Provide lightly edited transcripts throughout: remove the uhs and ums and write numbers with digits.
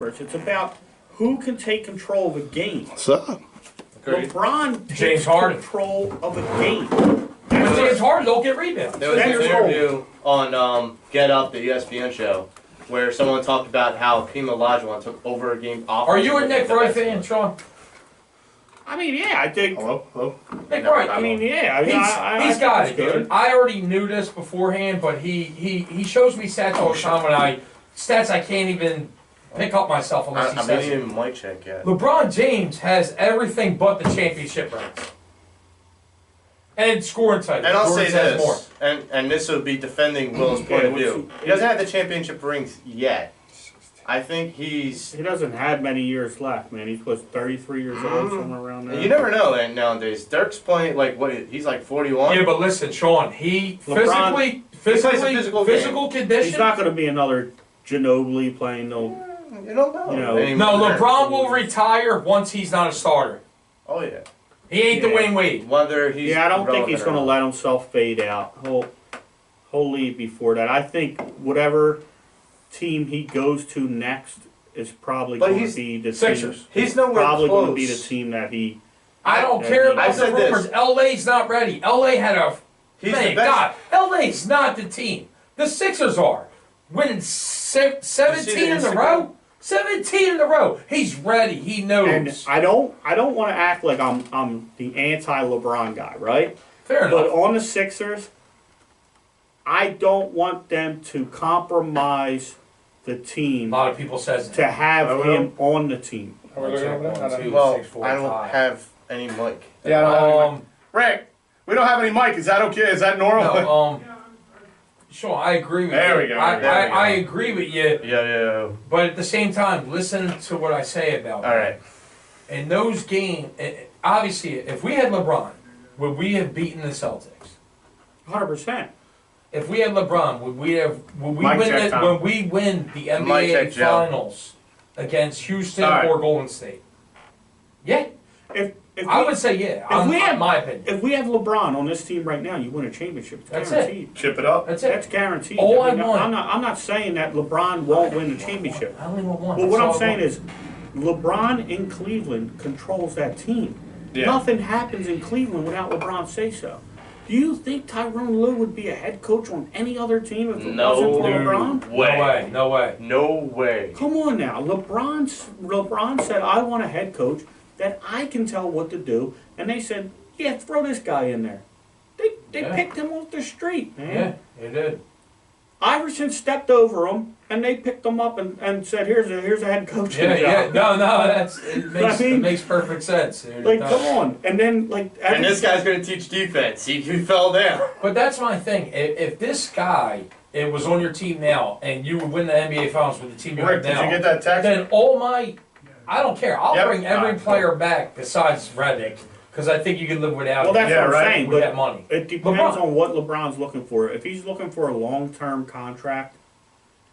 numbers. It's about who can take control of a game. What's up? LeBron takes control of a game. But James Harden don't get rebounds. There was an interview on Get Up, the ESPN show, where someone talked about how Hakeem Olajuwon took over a game off. Are you a Nick Wright fan, Sean? I mean, yeah, I think. Hello? Nick Wright. I mean, yeah. He's got it, dude. I already knew this beforehand, but he shows me stats all the time stats I can't even pick up myself unless he says it. I haven't even mic check yet. LeBron James has everything but the championship rings. And scoring titles. And I'll say Jordan this, and this will be defending Will's point of view. He doesn't have the championship rings yet. I think he doesn't have many years left, man. He's 33 years old, somewhere around there. You never know nowadays. Dirk's playing he's like 41. Yeah, but listen, Sean, LeBron, physical condition. He's not going to be another Ginobili playing no. You don't know. No, LeBron will retire once he's not a starter. Oh yeah. He ain't the Wayne Wade. Whether he's I don't think he's going to let himself fade out. He'll leave before that. I think whatever team he goes to next is probably going to be the Sixers. team. He's nowhere probably close. going to be the team that he. I don't care about the rumors. LA's not ready. LA had a. God, LA's not the team. The Sixers are winning 17 in a row. 17 in a row. He's ready. He knows. And I don't want to act like I'm the anti-LeBron guy, right? Fair enough. But on the Sixers, I don't want them to compromise the team. A lot of people says to have him on the team. Well, I don't have any mic. Yeah, I don't have any mic. Rick, we don't have any mic. Is that okay? Is that normal? No, Sean, I agree with you. There we go. I agree with you. Yeah. But at the same time, listen to what I say about All right. In those games, obviously, if we had LeBron, would we have beaten the Celtics? 100%. If we had LeBron, would we win the NBA Finals against Houston or Golden State? Yeah. I would say yeah. My opinion. If we have LeBron on this team right now, you win a championship. It's That's guaranteed. it. Chip it up. That's it. That's guaranteed. All I mean, want. I'm not saying that LeBron won't win the championship. I only want one. But what I'm saying is, LeBron in Cleveland controls that team. Yeah. Nothing happens in Cleveland without LeBron say so. Do you think Tyronn Lue would be a head coach on any other team if it wasn't for LeBron? No way. Come on now. LeBron said, I want a head coach that I can tell what to do. And they said, yeah, throw this guy in there. They picked him off the street, man. Yeah, they did. Iverson stepped over him, and they picked him up and said, "Here's a head coaching job." Yeah. No, it makes perfect sense. Like, come on, and then and this guy's going to teach defense. He fell down. But that's my thing. If this guy was on your team now, and you would win the NBA Finals with the team you have now, did you get that text? Then I don't care. I'll bring every player back besides Redick. Because I think you can live without. Well, that's what I'm saying. With but that money, it depends on what LeBron's looking for. If he's looking for a long-term contract,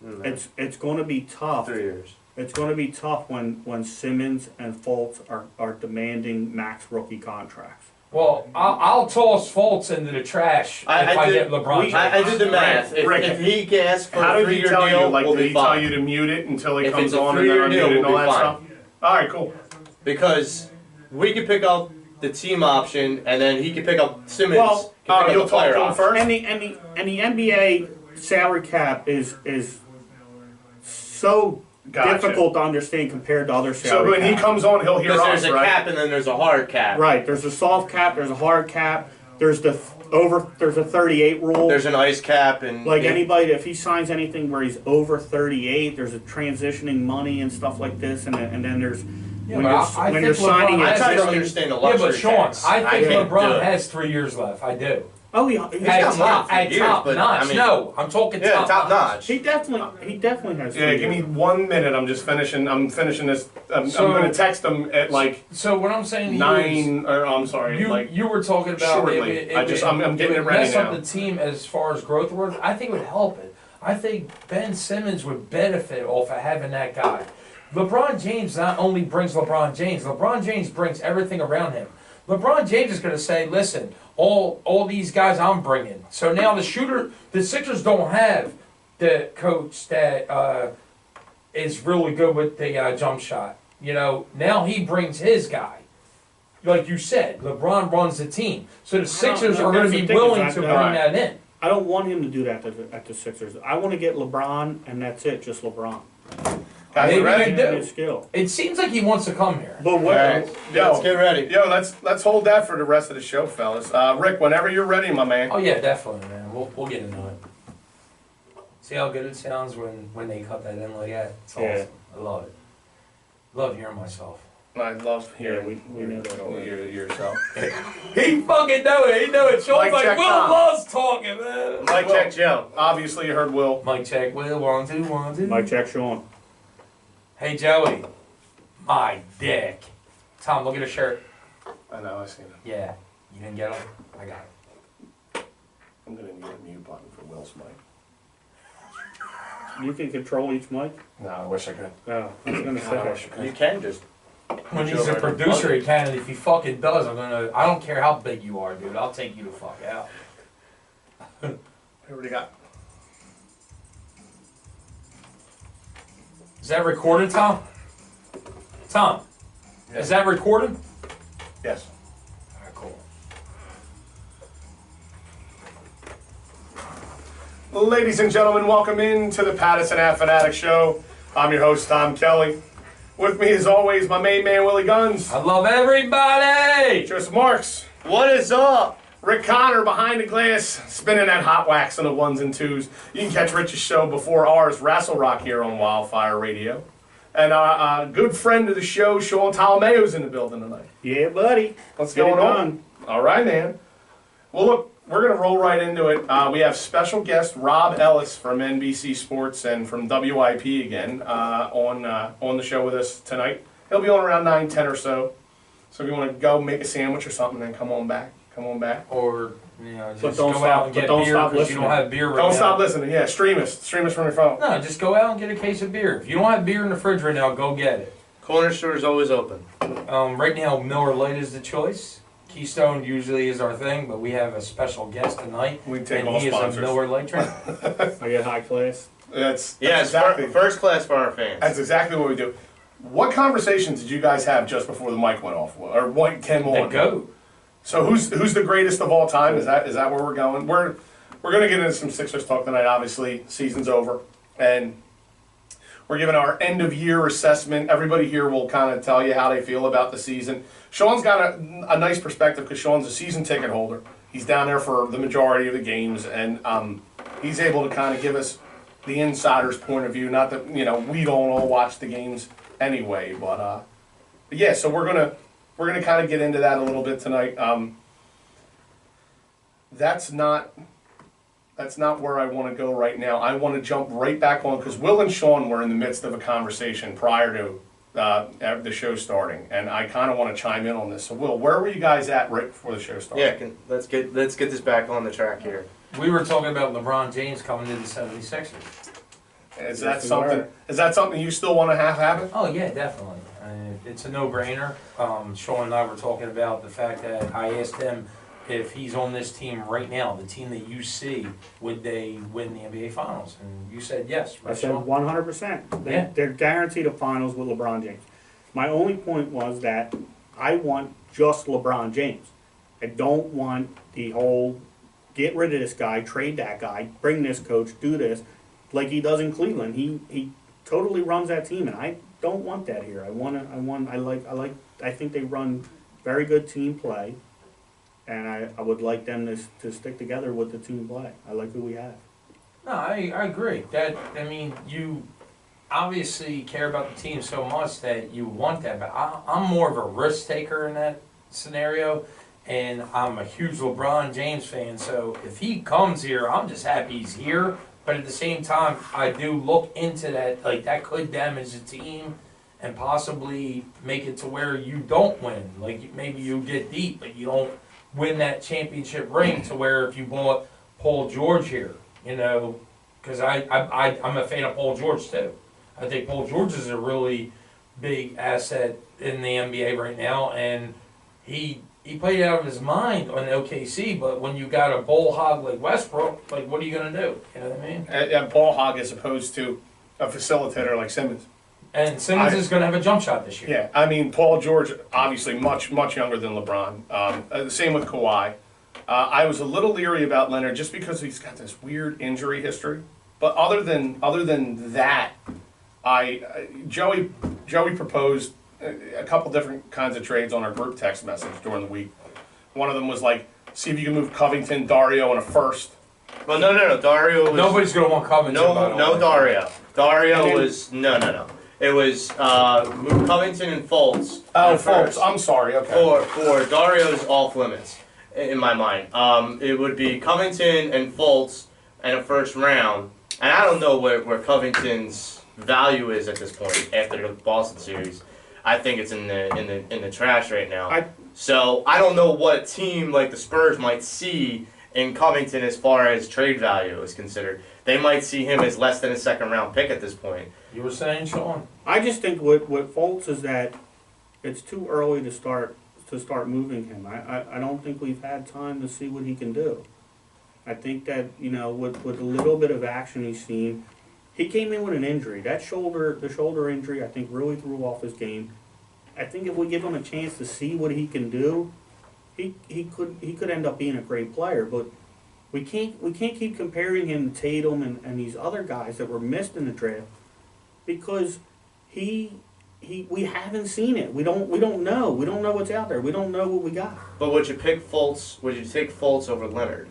it's going to be tough. 3 years. It's going to be tough when Simmons and Fultz are demanding max rookie contracts. Well, I'll toss Fultz into the trash if I get LeBron. I did the math. If he gets for a 3-year deal, did he tell you to mute it until he comes on and then unmute it and all that stuff? All right, cool. Because we could pick up the team option, and then he could pick up Simmons. Well, you'll talk to him first. And the NBA salary cap is so difficult to understand compared to other salary. So when he comes on, he'll hear us, there's a cap and then there's a hard cap. Right. There's a soft cap. There's a hard cap. There's there's a 38 rule. There's an ice cap and anybody, if he signs anything where he's over 38, there's a transitioning money and stuff like this, and then there's. Yeah, when you're signing I don't understand the luxury but Sean, tax. I think LeBron has 3 years left. I do. Oh, he's got top notch. No, I'm talking top notch. He definitely has. Yeah, give me 1 minute. I'm just finishing. I'm finishing this. I'm going to text him at So what I'm saying 9. Or I'm sorry. You were talking about shortly. I'm getting it ready now. Mess up the team as far as growth was. I think it would help it. I think Ben Simmons would benefit off of having that guy. LeBron James not only brings LeBron James brings everything around him. LeBron James is going to say, listen, all these guys I'm bringing. So now the Sixers don't have the coach that is really good with the jump shot. You know, now he brings his guy. Like you said, LeBron runs the team. So the Sixers are going to be willing to bring that in. I don't want him to do that at the Sixers. I want to get LeBron, and that's it, just LeBron. Maybe ready? you do. His skill. It seems like he wants to come here. But what? Right. Let's get ready. Yo, let's hold that for the rest of the show, fellas. Rick, whenever you're ready, my man. Oh yeah, definitely, man. We'll get into it. See how good it sounds when they cut that in like that? It's awesome. I love it. Love hearing myself. I love hearing we know that already. yourself. He fucking know it. He know it. Sean's Mic like, check, Will Tom. loves talking, man. Mike check, Joe. Obviously, you heard Will. Mic check. Will, 1, 2, 1, 2. Mike check, Sean. Hey, Joey. My dick. Tom, look at his shirt. I know, I seen it. Yeah. You didn't get him? I got it. I'm gonna need a mute button for Will's mic. You can control each mic? No, I wish I could. Oh, I was going to say. You can just. When he's a producer, he can, and if he fucking does, I don't care how big you are, dude. I'll take you the fuck out. What do you got? Is that recorded, Tom? Tom, is that recorded? Yes. All right, cool. Ladies and gentlemen, welcome in to the Pattison Ave Phanatics Show. I'm your host, Tom Kelly. With me, as always, my main man, Willie Guns. I love everybody! Just Marks. What is up? Rick Connor behind the glass, spinning that hot wax on the ones and twos. You can catch Rich's show before ours, Wrestle Rock, here on Wildfire Radio. And our good friend of the show, Sean Tolomeo's in the building tonight. Yeah, buddy. What's Get it going on? done. All right, man. Well, look, we're going to roll right into it. We have special guest Rob Ellis from NBC Sports and from WIP again on the show with us tonight. He'll be on around 9:10 or so. So if you want to go make a sandwich or something, then come on back. Come on back. Or, you know, But just don't go stop- out and but get don't beer stop because you don't listening. have beer right now. Don't stop listening. Yeah, stream us. Stream us from your phone. No, just go out and get a case of beer. If you don't have beer in the fridge right now, go get it. Corner store is always open. Right now, Miller Lite is the choice. Keystone usually is our thing, but we have a special guest tonight. We take and all he sponsors. is a Miller Lite drinker. I get high class. That's Yes, exactly. first class for our fans. That's exactly what we do. What conversations did you guys have just before the mic went off, or what came on? The GOAT. So who's the greatest of all time? Is that where we're going? We're going to get into some Sixers talk tonight. Obviously, season's over, and we're giving our end of year assessment. Everybody here will kind of tell you how they feel about the season. Sean's got a nice perspective because Sean's a season ticket holder. He's down there for the majority of the games, and he's able to kind of give us the insider's point of view. Not that we don't all watch the games anyway, but yeah. So we're gonna kind of get into that a little bit tonight. That's not where I want to go right now. I want to jump right back on because Will and Sean were in the midst of a conversation prior to the show starting, and I kind of want to chime in on this. So, Will, where were you guys at right before the show started? Yeah, let's get this back on the track here. We were talking about LeBron James coming to the 76ers. Is that something? Is that something you still want to have happen? Oh, yeah, definitely. It's a no-brainer. Sean and I were talking about the fact that I asked him if he's on this team right now, the team that you see, would they win the NBA Finals? And you said yes, right, I said Sean? 100%. Yeah. They're guaranteed a finals with LeBron James. My only point was that I want just LeBron James. I don't want the whole get rid of this guy, trade that guy, bring this coach, do this, like he does in Cleveland. He totally runs that team, and I don't want that here. I think they run very good team play, and I would like them to stick together with the team play. I like who we have. No, I agree. You obviously care about the team so much that you want that, but I'm more of a risk taker in that scenario, and I'm a huge LeBron James fan, so if he comes here, I'm just happy he's here, but at the same time, I do look into that, like that could damage the team and possibly make it to where you don't win. Like maybe you get deep, but you don't win that championship ring to where if you bought Paul George here, because I'm a fan of Paul George too. I think Paul George is a really big asset in the NBA right now, and he played out of his mind on OKC, but when you got a ball hog like Westbrook, like what are you going to do? You know what I mean? And ball hog as opposed to a facilitator like Simmons. And Simmons is going to have a jump shot this year. Yeah, I mean, Paul George, obviously much younger than LeBron. Same with Kawhi. I was a little leery about Leonard just because he's got this weird injury history. But other than that, Joey proposed a couple different kinds of trades on our group text message during the week. One of them was like, see if you can move Covington, Dario, and a first. Well, no. Dario was... Nobody's going to want Covington. No Dario. Dario was... No. It was move Covington and Fultz. Oh, Fultz. I'm sorry. Okay. For Dario's off limits, in my mind. It would be Covington and Fultz and a first round. And I don't know where Covington's value is at this point after the Boston series. I think it's in the trash right now. So I don't know what a team like the Spurs might see in Covington as far as trade value is considered. They might see him as less than a second round pick at this point. You were saying, Sean? I just think what Fultz is that it's too early to start moving him. I don't think we've had time to see what he can do. I think that, with a little bit of action he's seen, he came in with an injury. The shoulder injury, I think, really threw off his game. I think if we give him a chance to see what he can do, he could end up being a great player. But we can't keep comparing him to Tatum and these other guys that were missed in the draft because we haven't seen it. We don't know. We don't know what's out there. We don't know what we got. But would you pick Fultz? Would you take Fultz over Leonard?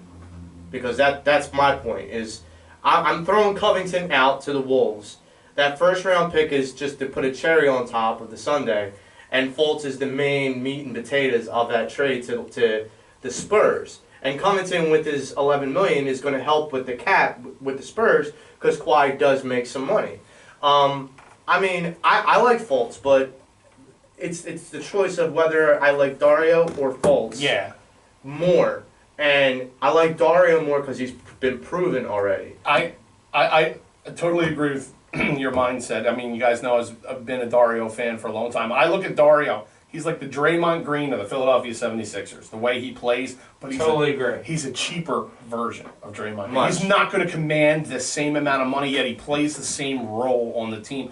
Because that's my point. Is I'm throwing Covington out to the Wolves. That first round pick is just to put a cherry on top of the sundae, and Fultz is the main meat and potatoes of that trade to the Spurs. And Covington with his $11 million is going to help with the cap with the Spurs because Kawhi does make some money. I mean, I like Fultz, but it's the choice of whether I like Dario or Fultz. Yeah. More. And I like Dario more because he's been proven already. I totally agree with your mindset. I mean, you guys know I've been a Dario fan for a long time. I look at Dario. He's like the Draymond Green of the Philadelphia 76ers, the way he plays. But he's a cheaper version of Draymond. He's not going to command the same amount of money, yet he plays the same role on the team.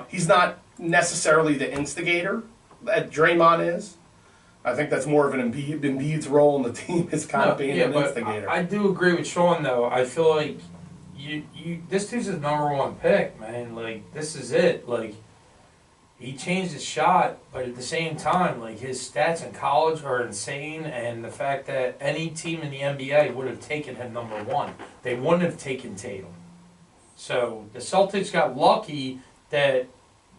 He's not necessarily the instigator that Draymond is. I think that's more of an Embiid's role in the team is kind of being an instigator. I do agree with Sean, though. I feel like this dude's his #1 pick, man. Like, this is it. Like, he changed his shot, but at the same time, like, his stats in college are insane, and the fact that any team in the NBA would have taken him #1. They wouldn't have taken Tatum. So the Celtics got lucky that,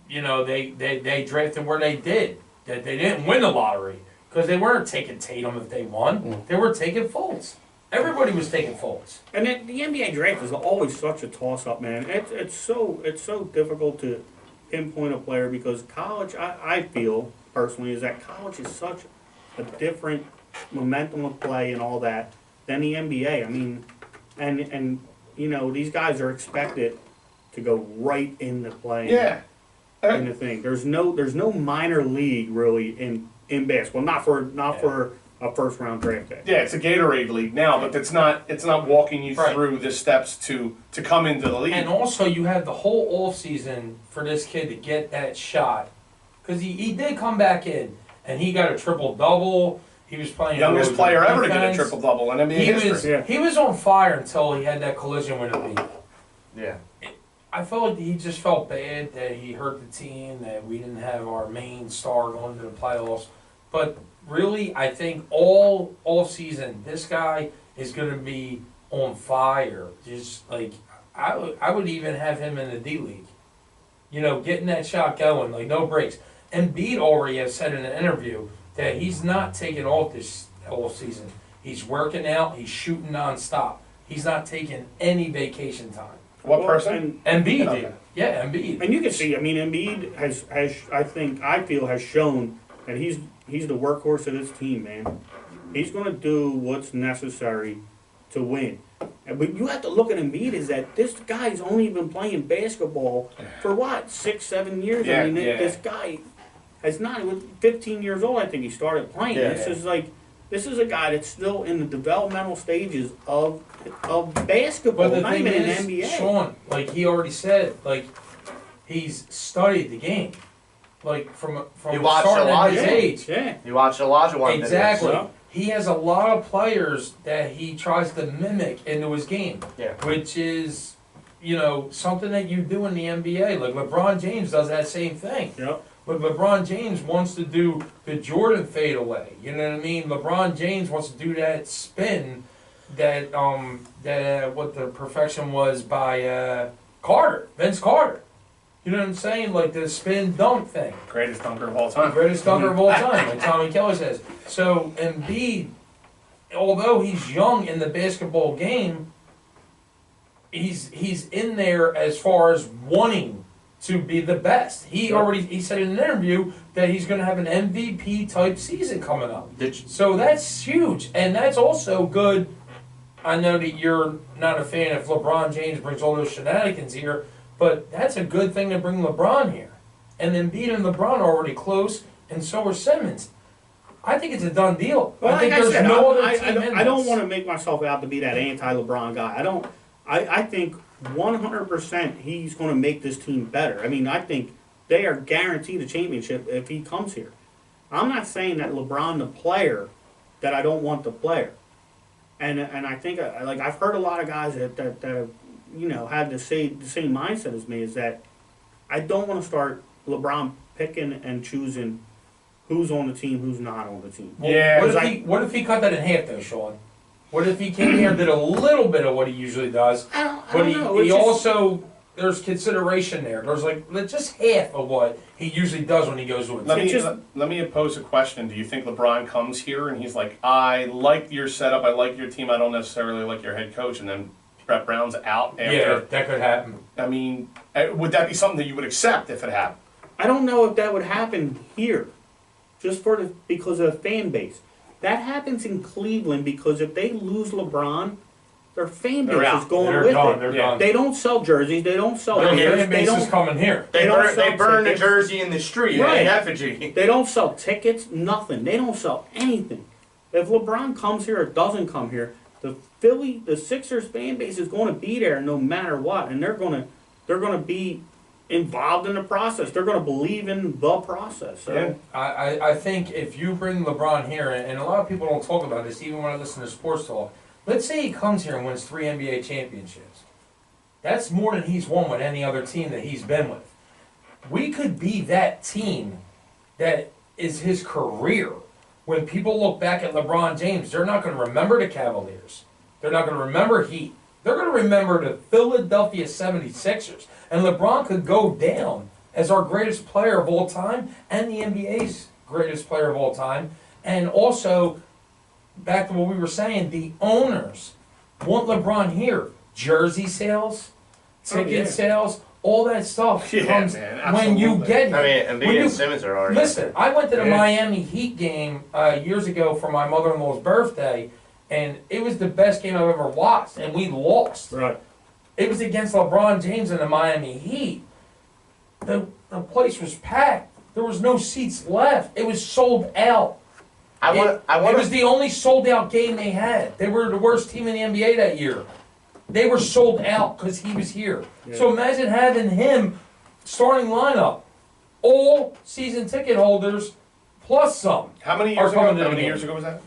they drafted where they did. That they didn't win the lottery. Because they weren't taking Tatum if they won. They were taking Fultz. Everybody was taking Fultz. And the NBA draft is always such a toss-up, man. It's so difficult to pinpoint a player because college, I feel personally, is that college is such a different momentum of play and all that than the NBA. I mean, and these guys are expected to go right into play. Yeah. In the thing, there's no minor league really in basketball. Not for a first round draft pick. Yeah, it's a Gatorade league now, but it's not walking you through the steps to come into the league. And also, you have the whole off season for this kid to get that shot because he did come back in and he got a triple-double. He was playing youngest player ever to get a triple-double in NBA history. He was on fire until he had that collision with Embiid. Yeah. I felt like he just felt bad that he hurt the team, that we didn't have our main star going to the playoffs. But really, I think all season, this guy is going to be on fire. Just like I would even have him in the D League. Getting that shot going, like no breaks. Embiid already has said in an interview that he's not taking off this whole season. He's working out. He's shooting nonstop. He's not taking any vacation time. What person? Embiid Okay. did. Yeah, Embiid. And you can see, I mean, Embiid I feel has shown that he's the workhorse of this team, man. He's going to do what's necessary to win. But you have to look at Embiid is that this guy's only been playing basketball for what, 6-7 years? Yeah, I mean, this guy has not. 15 years old, I think he started playing. Yeah, This is like This is a guy that's still in the developmental stages of basketball, But the not thing even in is, the NBA. Sean, like he already said, like he's studied the game, like from You watched starting at his Elijah. age. Yeah. You watched Elijah one Exactly. Yeah. He has a lot of players that he tries to mimic into his game, Yeah. which is, you know, something that you do in the NBA. Like LeBron James does that same thing. Yep. But LeBron James wants to do the Jordan fadeaway. You know what I mean? LeBron James wants to do that spin that what the perfection was by Vince Carter. You know what I'm saying? Like the spin dunk thing. Greatest dunker of all time. Greatest dunker of all time, like Tommy Kelly says. So Embiid, although he's young in the basketball game, he's in there as far as wanting to be the best. He said in an interview that he's going to have an MVP type season coming up. So that's huge, and that's also good. I know that you're not a fan if LeBron James brings all those shenanigans here, but that's a good thing to bring LeBron here. And then Embiid and LeBron are already close, and so are Simmons. I think it's a done deal. Well, I think like I there's said, no other I team in don't this. want to make myself out to be that anti-LeBron guy. I think 100% he's going to make this team better. I mean, I think they are guaranteed a championship if he comes here. I'm not saying that LeBron the player, that I don't want the player. And I think, like, I've heard a lot of guys that have, you know, had the same mindset as me, is that I don't want to start LeBron picking and choosing who's on the team, who's not on the team. Well, Yeah, what if he cut that in half though, Sean? What if he came here and did a little bit of what he usually does, I but don't know. he It's just- also, there's consideration there. There's like just half of what he usually does when he goes to a team. Let me pose a question. Do you think LeBron comes here and he's like, I like your setup, I like your team, I don't necessarily like your head coach, and then Brett Brown's out after? Yeah, that could happen. I mean, would that be something that you would accept if it happened? I don't know if that would happen here, just because of the fan base. That happens in Cleveland because if they lose LeBron, their fan They're base out. is going They're with gone. it. They're Yeah. gone. They don't sell jerseys. They don't sell Their beers. fan They base is don't. coming here. They don't They sell burn the tickets. jersey in the street Right. in effigy. They don't sell tickets. Nothing. They don't sell anything. If LeBron comes here or doesn't come here, the Sixers fan base is going to be there no matter what, and they're going to be involved in the process. They're going to believe in the process. So. Yeah. I think if you bring LeBron here, and a lot of people don't talk about this, even when I listen to sports talk. Let's say he comes here and wins 3 NBA championships. That's more than he's won with any other team that he's been with. We could be that team that is his career. When people look back at LeBron James, they're not going to remember the Cavaliers. They're not going to remember Heat. They're going to remember the Philadelphia 76ers. And LeBron could go down as our greatest player of all time and the NBA's greatest player of all time. And also, back to what we were saying, the owners want LeBron here. Jersey sales, ticket sales, all that stuff Yeah, comes man, when you absolutely. get here. I mean, When Embiid you- and Simmons are already. Listen, I went to the Yeah. Miami Heat game years ago for my mother-in-law's birthday, and it was the best game I've ever watched, and we lost. Right. It was against LeBron James and the Miami Heat. The place was packed. There was no seats left. It was sold out. I want It was the only sold-out game they had. They were the worst team in the NBA that year. They were sold out because he was here. Yeah. So imagine having him starting lineup, all season ticket holders plus some. How many Are years ago? coming to How the many game. years ago was that?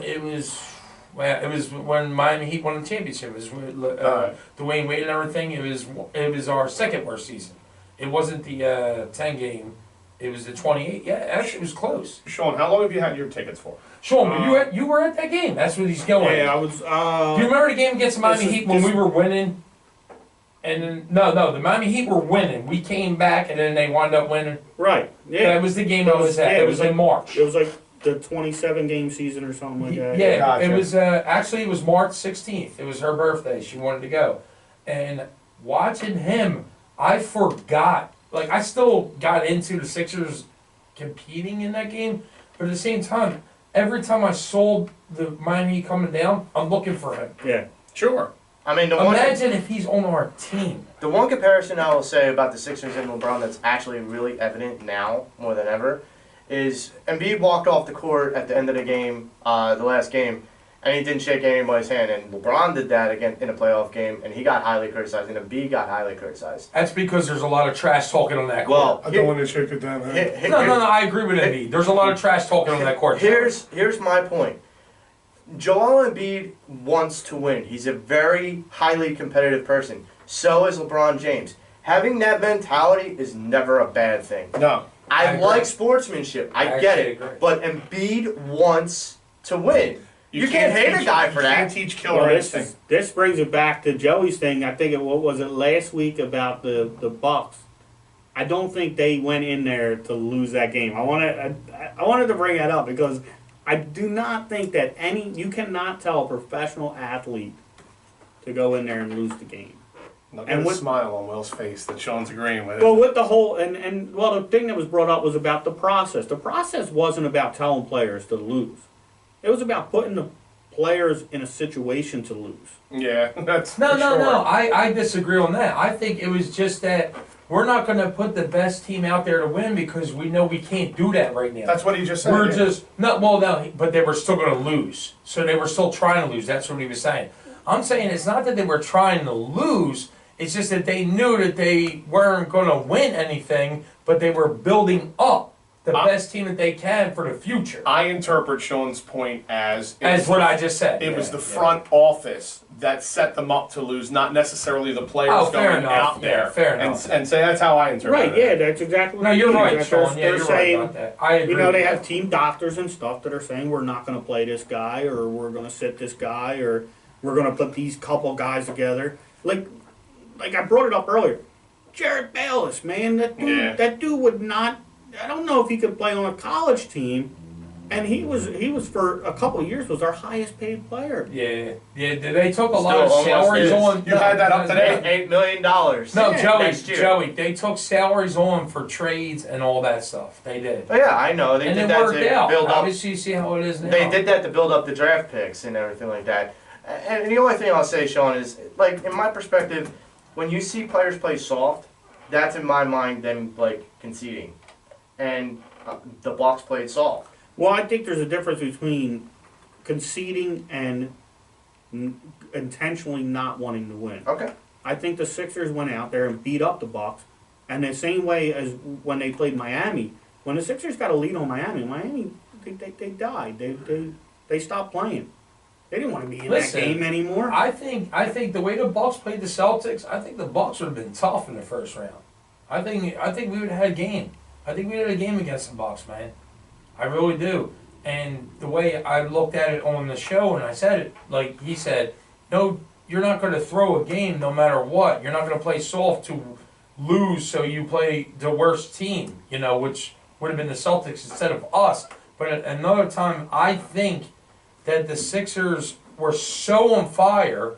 It was when Miami Heat won the championship. It was with, Alright. Dwayne Wade and everything. It was our second worst season. It wasn't the 10 game. It was the 28. Yeah, actually, it was close. Sean, how long have you had your tickets for? Sean, you were at that game. That's what he's going. Yeah, I was. Do you remember the game against the Miami This is- Heat when this- we were winning? And then, no, the Miami Heat were winning. We came back and then they wound up winning. Right. Yeah. That was the game I was at. Yeah, It was in March. It was like the 27 game season or something like that. Yeah, Gotcha. it was actually it was March 16th. It was her birthday. She wanted to go, and watching him, I forgot. Like I still got into the Sixers competing in that game, but at the same time, every time I sold the Miami Heat coming down, I'm looking for him. Yeah. Sure. I mean, Imagine if he's on our team. the one comparison I will say about the Sixers and LeBron that's actually really evident now more than ever is Embiid walked off the court at the end of the game, the last game, and he didn't shake anybody's hand. And LeBron did that again in a playoff game, and he got highly criticized, and Embiid got highly criticized. That's because there's a lot of trash talking on that court. Well, I don't want to shake it down. Huh? No, I agree with Embiid. There's a lot of trash talking on that court. Here's my point. Joel Embiid wants to win. He's a very highly competitive person. So is LeBron James. Having that mentality is never a bad thing. No. I agree. like sportsmanship. I get it. agree. But Embiid wants to win. You can't hate a guy for You that. can't teach killer Well, instinct. this brings it back to Joey's thing. I think what was it last week about the Bucks? I don't think they went in there to lose that game. I wanted to bring that up because I do not think that you cannot tell a professional athlete to go in there and lose the game. Look and at the with- smile on Will's face that Sean's agreeing with. Well, with the whole the thing that was brought up was about the process. The process wasn't about telling players to lose. It was about putting the players in a situation to lose. Yeah, that's No. for sure. I disagree on that. I think it was just that we're not going to put the best team out there to win because we know we can't do that right now. That's what he just said. We're yeah. just but they were still going to lose. So they were still trying to lose. That's what he was saying. I'm saying it's not that they were trying to lose. It's just that they knew that they weren't going to win anything, but they were building up the best team that they can for the future. I interpret Sean's point as What I just said. it was the front office that set them up to lose, not necessarily the players fair going enough. out Yeah, there. fair and, enough. and say that's how I interpret Right, it. yeah, that's exactly No, what you're it is. right, They're- Sean. Yeah, they're you're saying, right about that. I agree. You know, they with have that. team doctors and stuff that are saying we're not going to play this guy, or we're going to sit this guy, or we're going to put these couple guys together. Like I brought it up earlier. Jared Bayless, man, that dude would not. I don't know if he could play on a college team, and he was for a couple of years was our highest paid player. Yeah. They took a Still lot of almost salaries is. on. You had that up today? $8 million. No, Yeah, next year. Joey, they took salaries on for trades and all that stuff. They did. Oh, yeah, I know. They And did it that worked to out. build up. Obviously, you see how it is now. They did that to build up the draft picks and everything like that. And the only thing I'll say, Sean, is like in my perspective, when you see players play soft, that's in my mind them like conceding, and the Bucks played soft. Well, I think there's a difference between conceding and intentionally not wanting to win. Okay. I think the Sixers went out there and beat up the Bucks, and the same way as when they played Miami. When the Sixers got a lead on Miami they died. They stopped playing. They didn't want to be in Listen, that game anymore. I think the way the Bucks played the Celtics, I think the Bucks would have been tough in the first round. I think we would have had a game. I think we had a game against the Bucks, man. I really do. And the way I looked at it on the show, and I said it, like he said, no, you're not going to throw a game no matter what. You're not going to play soft to lose, so you play the worst team, which would have been the Celtics instead of us. But at another time, I think that the Sixers were so on fire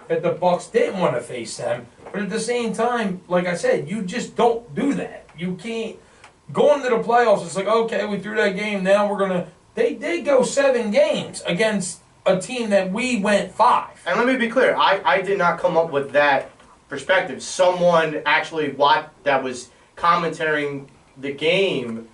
that the Bucks didn't want to face them. But at the same time, like I said, you just don't do that. You can't. Going to the playoffs, it's like, okay, we threw that game, now we're going to... They did go 7 games against a team that we went 5. And let me be clear, I did not come up with that perspective. Someone actually that was commentating the game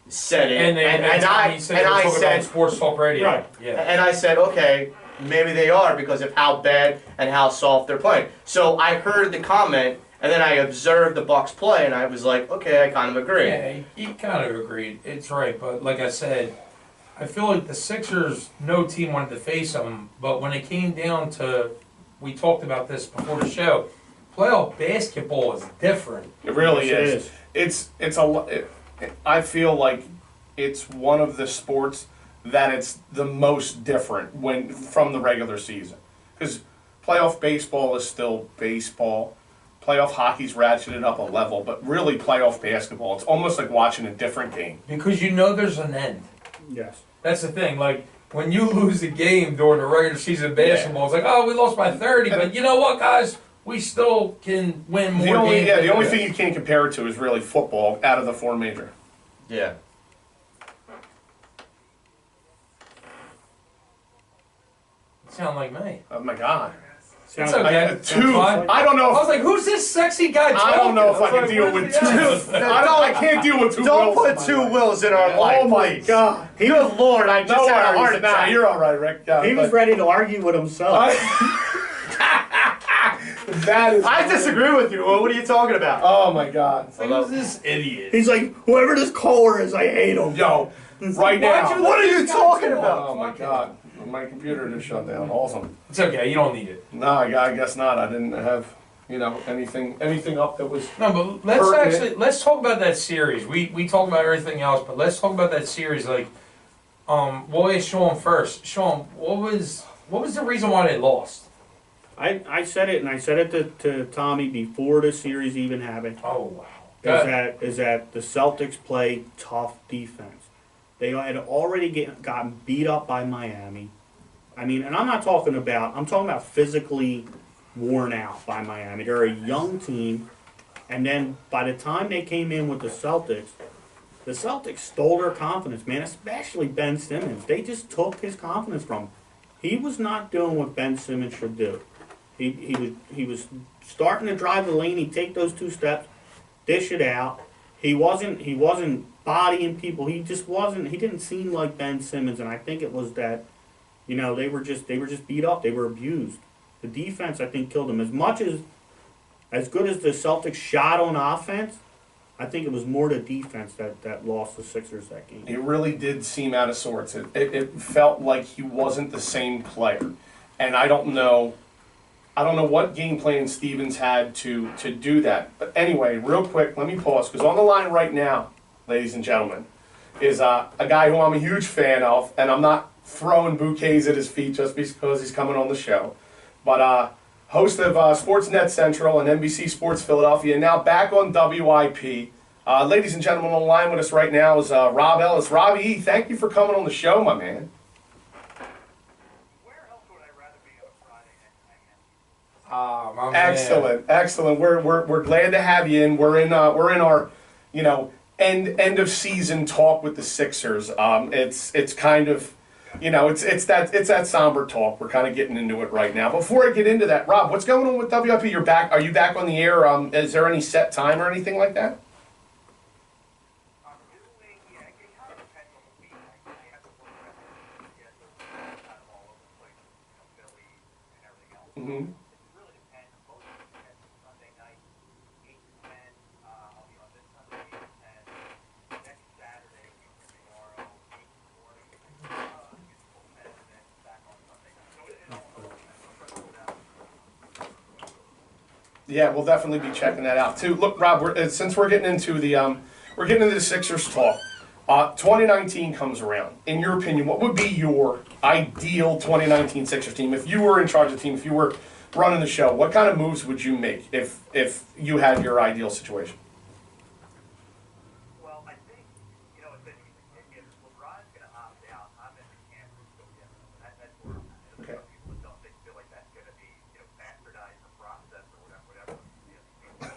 said it, And I said Sports Talk Radio. Right. Yeah. And I said, okay, maybe they are because of how bad and how soft they're playing. So I heard the comment, and then I observed the Bucks play, and I was like, okay, I kind of agree. Yeah, he kind of agreed. It's right, but like I said, I feel like the Sixers, no team wanted to face them, but when it came down to, we talked about this before the show, playoff basketball is different. It really Yes, it is. I feel like it's one of the sports that it's the most different from the regular season. Because playoff baseball is still baseball. Playoff hockey's ratcheted up a level, but really playoff basketball, it's almost like watching a different game. Because there's an end. Yes. That's the thing. Like, when you lose a game during the regular season of basketball, it's like, oh, we lost by 30, but you know what, guys? We still can win more games. The only thing you can't compare it to is really football out of the 4 major. Yeah. Sound like me. Oh my God. Sounds okay. like- Two. fine. I don't know. I was like, who's this sexy guy talking? I don't know if I was can like, deal where's with the two. guy? I can't deal with two Don't Wills. put two Wills in our life. Oh my please. God. Good Lord, I just No had a worries. heart Nah, attack. you're all right, Rick. He was ready to argue with himself. That is. I disagree with you. What are you talking about? Oh my God. Like, who's this idiot? He's like, whoever this caller is, I hate him. Yo, right Why'd now. you What let are you this guy talking talk? about? Oh my God. My computer just shut down. Awesome. It's okay. You don't need it. No, I guess not. I didn't have, anything up that was. No, but let's Pertinent. let's talk about that series. We talk about everything else, but let's talk about that series. Like, we'll ask Sean first. Sean, what was the reason why they lost? I said it, and I said it to Tommy before the series even happened. Oh wow. Good. Is that the Celtics play tough defense. They had already gotten beat up by Miami. I mean, and I'm talking about physically worn out by Miami. They're a young team, and then by the time they came in with the Celtics stole their confidence, man, especially Ben Simmons. They just took his confidence from him. He was not doing what Ben Simmons should do. He was starting to drive the lane, he'd take those 2 steps, dish it out. He wasn't bodying people. He didn't seem like Ben Simmons, and I think it was that, they were just beat up. They were abused. The defense, I think, killed them. As good as the Celtics shot on offense, I think it was more the defense that lost the Sixers that game. It really did seem out of sorts. It felt like he wasn't the same player. And I don't know what game plan Stevens had to do that. But anyway, real quick, let me pause, because on the line right now, ladies and gentlemen, is a guy who I'm a huge fan of, and I'm not throwing bouquets at his feet just because he's coming on the show. But host of Sportsnet Central and NBC Sports Philadelphia, and now back on WIP. Ladies and gentlemen, on the line with us right now is Rob Ellis. Robbie, thank you for coming on the show, my man. My man. Excellent. We're glad to have you in. We're in our end of season talk with the Sixers. It's kind of it's that somber talk. We're kind of getting into it right now. Before I get into that, Rob, what's going on with WIP? You're back. Are you back on the air? Is there any set time or anything like that? Mm-hmm. Yeah, we'll definitely be checking that out too. Look, Rob, since we're getting into the Sixers talk, 2019 comes around. In your opinion, what would be your ideal 2019 Sixers team if you were in charge of the team? If you were running the show, what kind of moves would you make if you had your ideal situation? Well, I think if LeBron's going to opt out, I'm in the camp of still getting him. That's where I'm at. Okay. People don't feel like that's going to be bastardized the process or whatever. People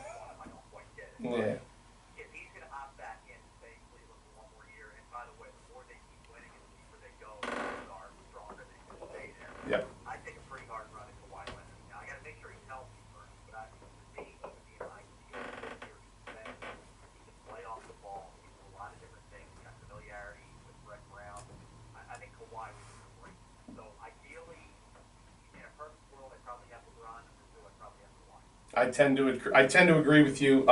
I don't quite get it. Yeah. If he's going to opt back in and stay in Cleveland for one more year, and by the way, the more they keep winning and the deeper they go, the more stronger they can stay there. Yep. I take a pretty hard run at Kawhi Leonard. Now, I got to make sure he's healthy first, but for me, it would be an ideal year. He can play off the ball. He can do a lot of different things. He's got familiarity with Brett Brown. I think Kawhi would be great. So ideally, in a perfect world, I'd probably have LeBron. Number 2, I'd probably have Kawhi. I tend to agree with you.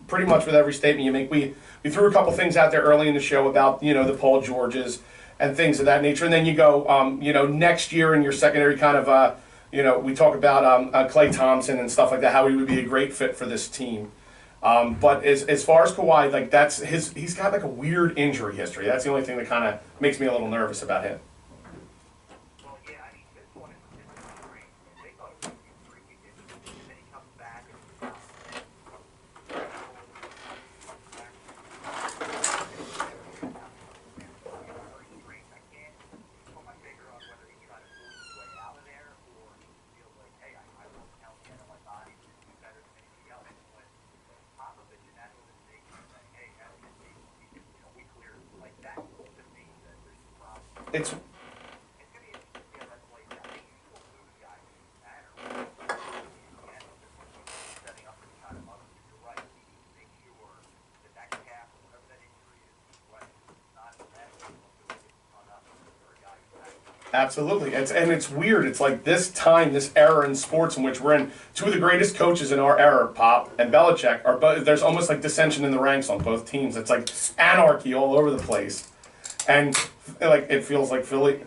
Pretty much with every statement you make. We threw a couple things out there early in the show about the Paul Georges and things of that nature, and then you go next year in your secondary kind of we talk about Klay Thompson and stuff like that, how he would be a great fit for this team. But as far as Kawhi, like he's got like a weird injury history. That's the only thing that kind of makes me a little nervous about him. Well, yeah, I mean, this one is great. They thought it was going to be freaky, and then he comes back and I can't put my finger on whether he's trying to force his way out of there or he feels like, hey, I won't count the end of my body to do better than anything else. When Popovich and that organization is saying, hey, we clear like that, to me, that there's a problem. It's It's going to be interesting to see how that plays out. I think you will lose guys who matter. Absolutely. It's weird. It's like this time, this era in sports in which we're in, two of the greatest coaches in our era, Pop and Belichick, are both, there's almost like dissension in the ranks on both teams. It's like anarchy all over the place. And like it feels like Philly.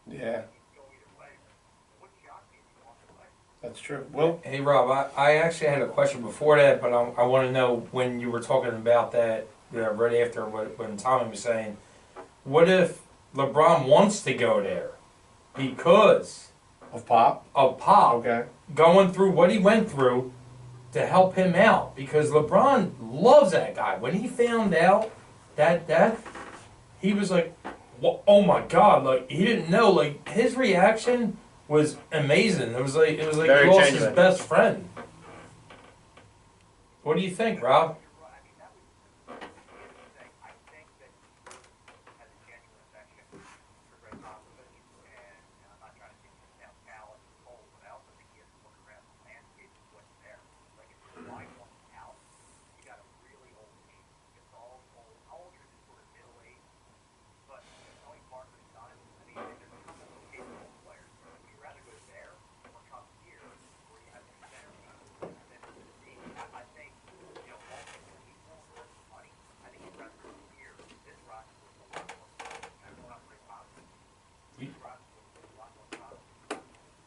Yeah, that's true. Well, Hey Rob, I actually had a question before that, but I want to know when you were talking about that, right after when Tommy was saying, what if LeBron wants to go there because of Pop. of Pop Okay. going through what he went through to help him out? Because LeBron loves that guy. When he found out that death, he was like, oh my God, like he didn't know, like his reaction was amazing. It was like Very he lost genuine. his best friend. What do you think, Rob?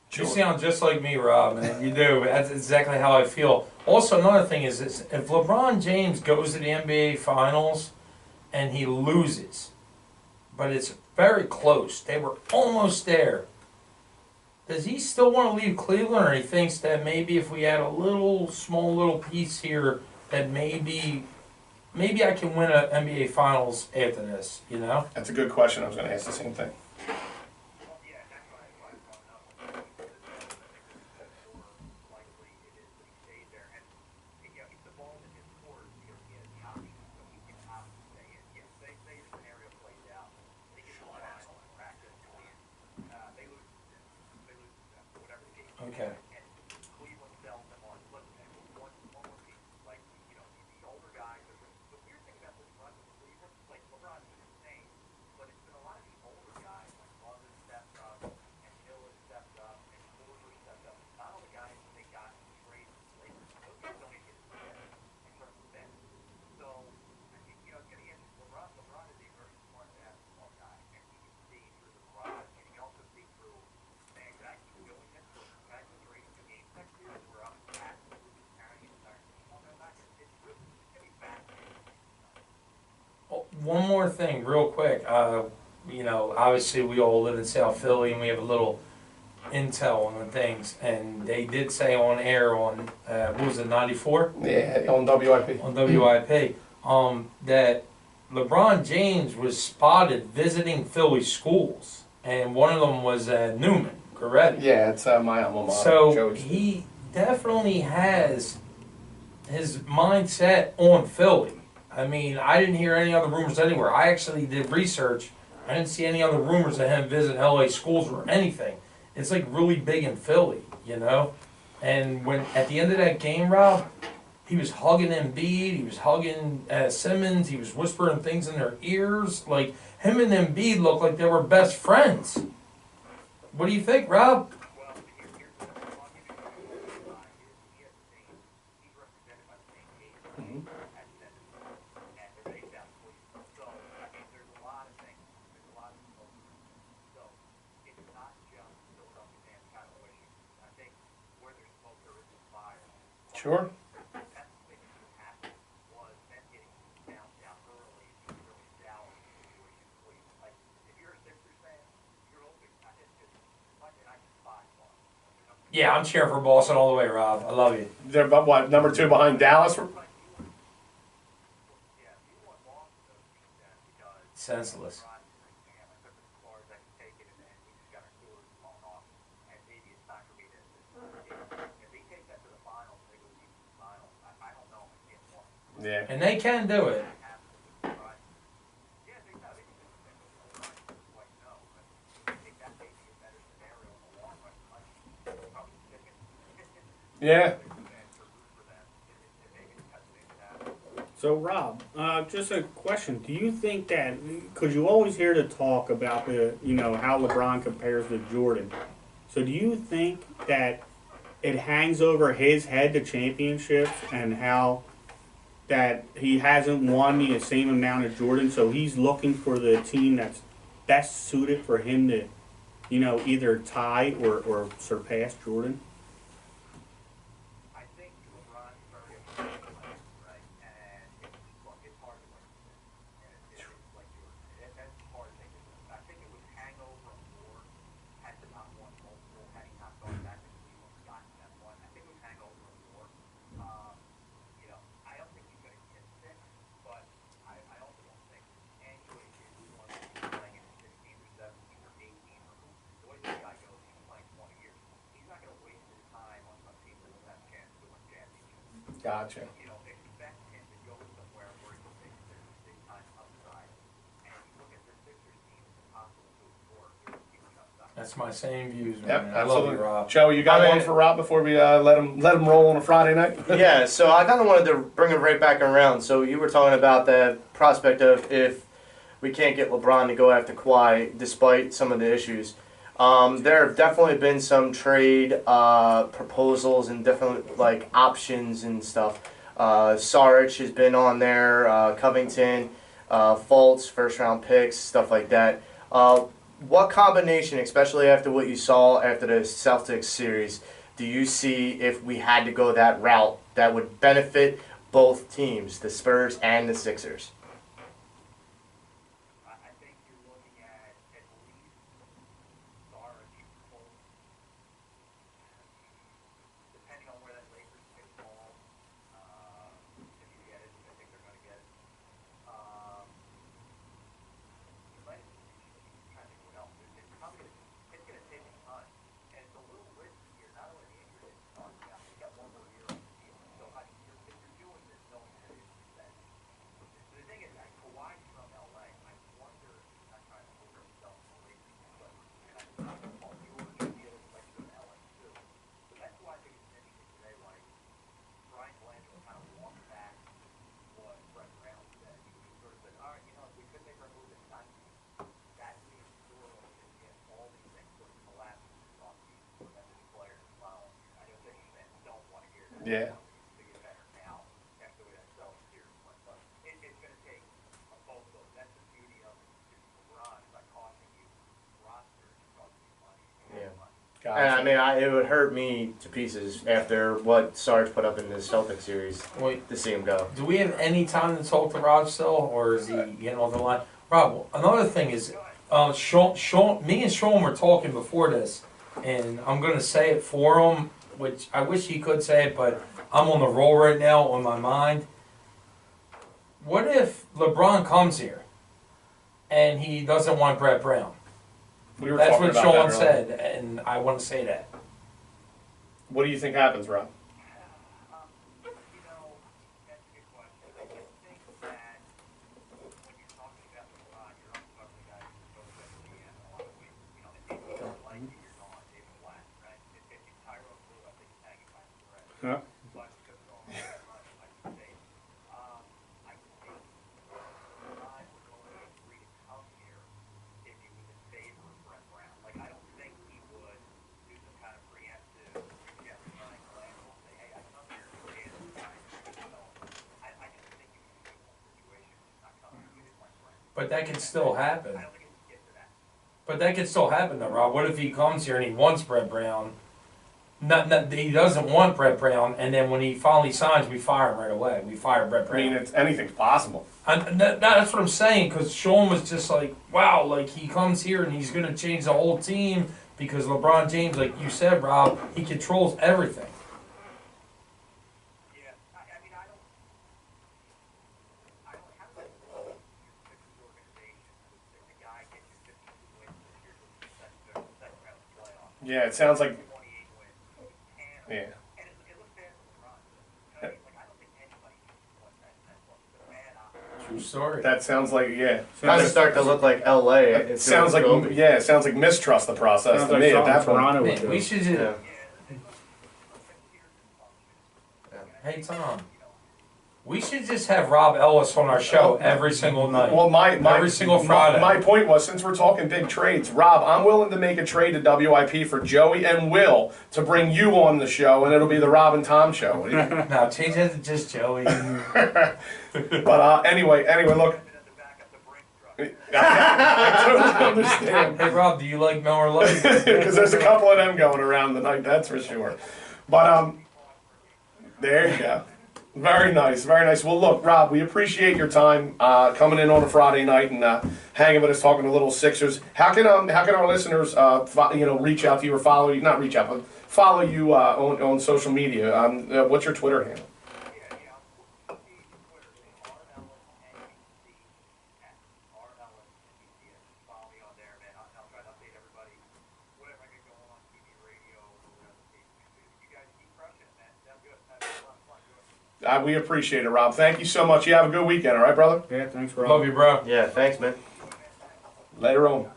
You sound just like me, Rob, and you do. That's exactly how I feel. Also, another thing is if LeBron James goes to the NBA Finals and he loses, but it's very close, they were almost there, does he still want to leave Cleveland, or he thinks that maybe if we add a small little piece here, that maybe I can win an NBA Finals after this, you know? That's a good question. I was going to ask the same thing. Okay. One more thing, real quick. Obviously we all live in South Philly and we have a little intel on things. And they did say on air on, what was it, 94? Yeah, on WIP. On WIP, that LeBron James was spotted visiting Philly schools. And one of them was Newman, correct? Yeah, it's my alma mater. So Joey's. he definitely has his mindset on Philly. I mean, I didn't hear any other rumors anywhere. I actually did research. I didn't see any other rumors of him visiting LA schools or anything. It's like really big in Philly, you know? And when at the end of that game, Rob, he was hugging Embiid, he was hugging Simmons, he was whispering things in their ears. Like, him and Embiid looked like they were best friends. What do you think, Rob? Sure. Yeah, I'm cheering for Boston all the way, Rob. I love you. They're about what, number 2 behind Dallas? Senseless. Yeah. And they can do it. Yeah. So Rob, just a question. Do you think that, because you always hear the talk about how LeBron compares to Jordan. So do you think that it hangs over his head the championships and how that he hasn't won the same amount as Jordan, so he's looking for the team that's best suited for him to, either tie or surpass Jordan? I think LeBron's very emotional, right? And it's hard to win. And it's like that's hard to make it. I think it would hang over more had he not won multiple, had he not gone back to Cleveland and gotten that one. I think it would hang over more. I don't think he's going to get six, but I also don't think any way he wants to be playing in 16 or 17 or 18 or the way this guy goes, he's playing 20 years. He's not going to waste his time on some team that doesn't have a chance to win championships. Gotcha. Expect him to go somewhere where he can take there's big time upside. And you look at the Sixers team, it's impossible to ignore their huge upside. That's my same views, man. Yep, I love you, absolutely. Rob. Joey, you got I mean- one for Rob before we let him roll on a Friday night? Yeah, so I kind of wanted to bring it right back around. So you were talking about the prospect of if we can't get LeBron to go after Kawhi despite some of the issues. There have definitely been some trade proposals and different options and stuff. Saric has been on there, Covington, Fultz, first round picks, stuff like that. What combination, especially after what you saw after the Celtics series, do you see if we had to go that route that would benefit both teams, the Spurs and the Sixers? I think you're looking at least Saric, Fultz, depending on where that Lakers pick falls. If you get it, I think they're going to get it. You might try to think what else. It's probably it's going to take a ton, and it's a little risky here. Not only the injury that you're talking about, you got one more year on the deal. So if you're doing this, knowing that it is that. The thing is that Kawhi's from LA. I wonder, not trying to over himself in the Lakers, but Paul George feels like he's in LA too. So that's why I think it's interesting today. Like Brian Blanchard kind of walked back what Brett Brown said. He sort of said, all right, if we could make our move in time, that means we're going to get all these things sort of collapse on the defensive players as well. I know Sixers fans don't want to hear that. Yeah. To get better now after the way that Celtics series went, but it's going to take both of those. That's the beauty of LeBron by costing you roster, it's costing you money. Yeah. Gotcha. And I mean, it would hurt me to pieces after what Sarge put up in the Celtics series Wait, to see him go. do we have any time to talk to Rob still, or is he getting off the line? Rob, another thing is, me and Sean were talking before this, and I'm going to say it for him, which I wish he could say it, but I'm on the roll right now on my mind. What if LeBron comes here and he doesn't want Brett Brown? We were That's talking what about Sean that earlier. said, and I want to say that. What do you think happens, Rob? That's a good question. I just think that when you're talking about LeBron, you're also talking about both of the in a lot of ways. If you don't like it, you're gone. David Blatt, right? If you Tyronn Lue, I think he's hanging by a thread. Huh? But because of all that money, I should say, I think LeBron would only agree to come here if he was in favor of Brett Brown. Like, I don't think he would do some kind of preemptive reach out to Brian Blanchard and say, hey, I come here to get this guy. I just think he would be in one situation. He's not coming. He didn't like Brett. But that could still happen. I don't think it would get to that. But that could still happen though, Rob. What if he comes here and he wants Brett Brown? He doesn't want Brett Brown, and then when he finally signs, we fire him right away. We fire Brett I mean, Brown. anything's possible. That's what I'm saying, because Sean was just like, wow, like he comes here and he's going to change the whole team because LeBron James, like you said, Rob, he controls everything. Yeah, I mean, I don't have that your Sixers organization. If the guy gets you 52 wins this year, second round of the playoffs. Yeah, it sounds like. 28 wins. And Yeah. it looks bad for LeBron. You know what I mean? Like, I don't think anybody wants that. It's a bad option. True story. That sounds like Kind of start to look like LA. It sounds like it sounds like mistrust the process Sounds to like me at something that point. Toronto would Man, do. we should Yeah. Yeah, let's hear this Hey Tom, we should just have Rob Ellis on our show every single night. Well, every single Friday. My point was, since we're talking big trades, Rob, I'm willing to make a trade to WIP for Joey and Will to bring you on the show, and it'll be the Rob and Tom show. What do you think? Now change that to just Joey. But anyway, look. I totally understand. Hey Rob, do you like Miller Lite? Because there's a couple of them going around the night, that's for sure. But there you go. Very nice, very nice. Well, look, Rob, we appreciate your time coming in on a Friday night and hanging with us, talking a little Sixers. How can our listeners, reach out to you or follow you? Not reach out, but follow you on social media. What's your Twitter handle? We appreciate it, Rob. Thank you so much. You have a good weekend, all right, brother? Yeah, thanks, Rob. Love you, bro. Yeah, thanks, man. Later on.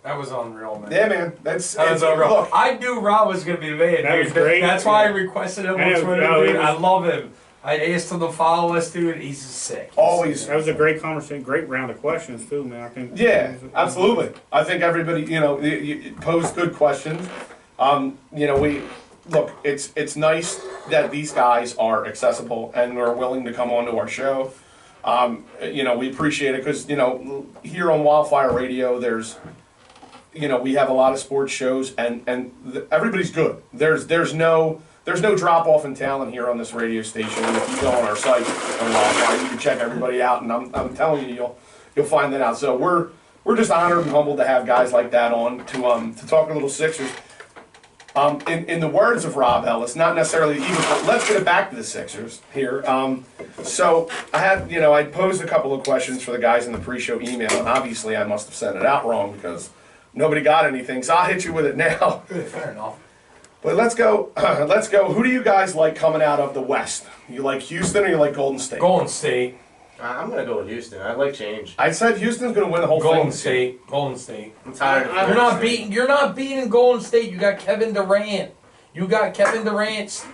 That was unreal, man. Yeah, man. That was unreal. Look, I knew Rob was gonna be the man. That dude. was great. That's why I requested him on Twitter, dude. it I was- love him. I asked him to follow us, dude. He's just sick. always. That was a great conversation, great round of questions too, man. I think. Yeah, absolutely. I think everybody, you posed good questions. It's nice that these guys are accessible and are willing to come onto our show. We appreciate it because, here on Wildfire Radio, we have a lot of sports shows and everybody's good. There's no drop off in talent here on this radio station. And if you go on our site on Wildfire, you can check everybody out, and I'm telling you, you'll find that out. So we're just honored and humbled to have guys like that on to talk a little Sixers. In the words of Rob Ellis, not necessarily even, but let's get it back to the Sixers here. So I posed a couple of questions for the guys in the pre-show email, and obviously I must have sent it out wrong because nobody got anything. So I'll hit you with it now. Fair enough. But let's go. Who do you guys like coming out of the West? You like Houston or you like Golden State? Golden State. I'm gonna go with Houston. I like change. I said Houston's going to win the whole Golden thing. State. Golden State. I'm tired. of You're not beating Golden State. You got Kevin Durant.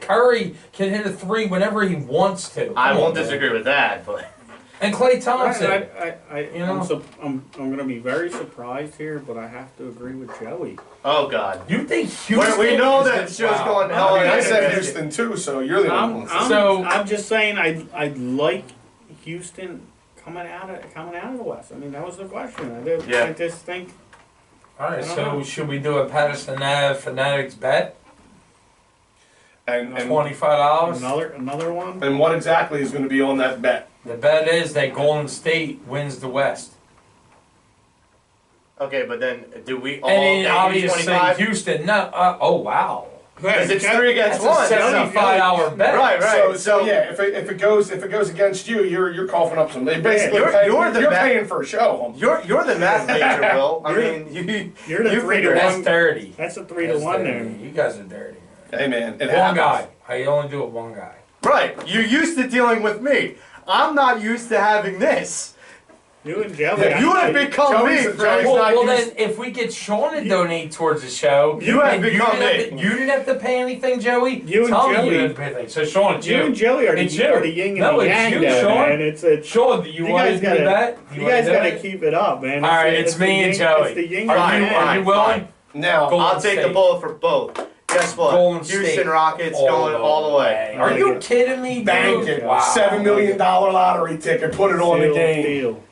Curry can hit a three whenever he wants to. I won't disagree with that, but And Klay Thompson. I'm going to be very surprised here, but I have to agree with Joey. oh god. You think Houston? We know is that the- show's wow. going. I said Houston too, so you're the only one. I'm just saying I like Houston coming out of the West. I mean, that was the question. I just think. All right, I don't so know. should we do a Pattison Ave Phanatics bet? And $25. Another one. And what exactly is going to be on that bet? The bet is that Golden State wins the West. Okay, but then do we all And then think obviously 25? Houston. No. Oh wow. Because it's 3 against That's 1. a $75 bet. Right. So yeah, if it goes against you, you're coughing up some. Basically, You're paying for a show. You're the math major, Will. I mean, You're the you 3 to figure 1. That's dirty. That's a 3 That's to 1 dirty. there. You guys are dirty. Hey man, it One happens. guy. I only do it one guy. Right. You're used to dealing with me. I'm not used to having this. You and Joey. Yeah, You have become me. Joey's Frank. not Well, used- then, if we get Sean to donate towards the show, You have and become didn't me. you didn't have to pay anything, Joey. You and Tell me Joey. you didn't have to pay anything. So Sean, it's you. You and Joey are It's the you. yin and No, the it's yang you, there, Sean. man. It's Sean, do you want to guys do gotta- that? you guys got to keep it up, man. All right, It's it's me and the Joey. yin Are and you, yang. are you willing? Now, Golden I'll take the State. bullet for both. Guess what? Golden Houston State Rockets going all the way. Are you kidding me, dude? bank it. Wow. $7 million lottery ticket. Put it on the Seal game. deal.